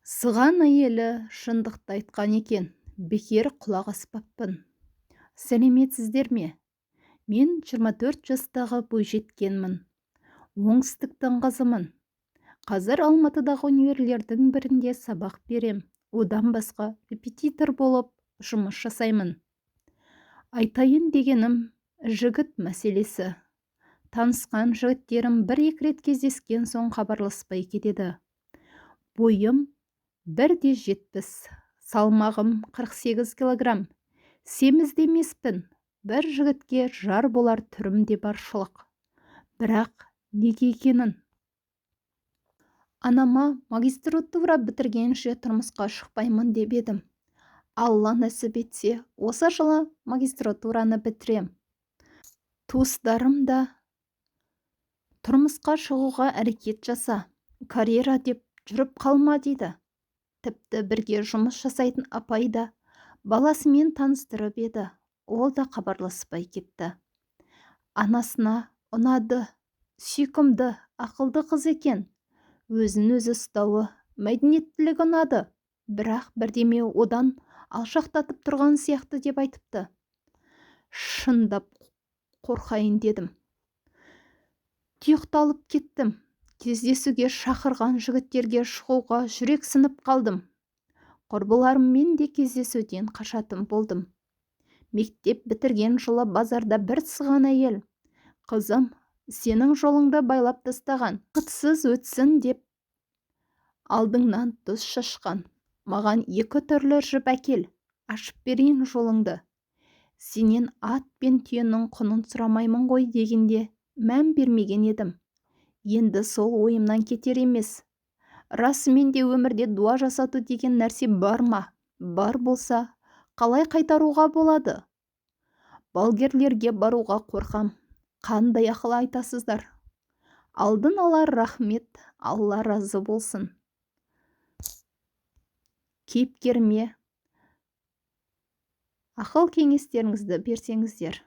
Сыған әйелі шындықты айтқан екен, бекер құлақ аспаппын. Сәлеметсіздер ме? Мен 24 жастағы бойжеткенмін. Оңтүстіктің қызымын. Қазір Алматыдағы универлердің бірінде сабақ берем. Одан басқа репетитор болып жұмыс жасаймын. Айтайын дегенім жігіт мәселесі. Танысқан жігіттерім бір-екі рет кездескен соң хабарласпай кетеді. Бойым 1,70, салмағым 48 килограмм. Семіз де емеспін. Бір жігітке жар болар түрім де баршылық. Бірақ неге екенін? Анама магистратура бітіргенше тұрмысқа шықпаймын деп едім. Алла нәсіп етсе, осы жылы магистратураны бітірем. Туыстарым да тұрмысқа шығуға әрекет жаса, карьера деп жүріп қалма дейді. Тіпті бірге жұмыс жасайтын апай да баласымен таныстырып еді. Ол да хабарласпай кетті. Анасына ұнады, сүйкімді, ақылды қыз екен. Өзін-өзі ұстауы, мәдениеттілігі ұнады. Бірақ бірдеме одан алшақтатып тұрған сияқты деп айтыпты. Шындап қорқайын дедім. Тұйықталып кеттім. Кездесуге шақырған жігіттерге шығуға жүрек сынып қалдым. Құрбыларыммен де кездесуден қашатын болдым. Мектеп бітірген жылы базарда бір сыған әйел: "Қызым, сенің жолыңды байлап тастаған, бақытсыз өтсін" деп алдыңнан тұз шашқан. "Маған 2 түрлі жіп әкел, ашып берейін жолыңды. Сенен ат пен түйенің құнын сұрамаймын ғой" дегенде мән бермеген едім. Енді сол ойымнан кетер емес. Расымен де өмірде дуа жасату деген нәрсе бар ма? Бар болса, қалай қайтаруға болады? Балгерлерге баруға қорқам. Қандай ақыл айтасыздар? Алдын ала рахмет, Алла разы болсын. Кейіпкеріме ақыл кеңестеріңізді берсеңіздер.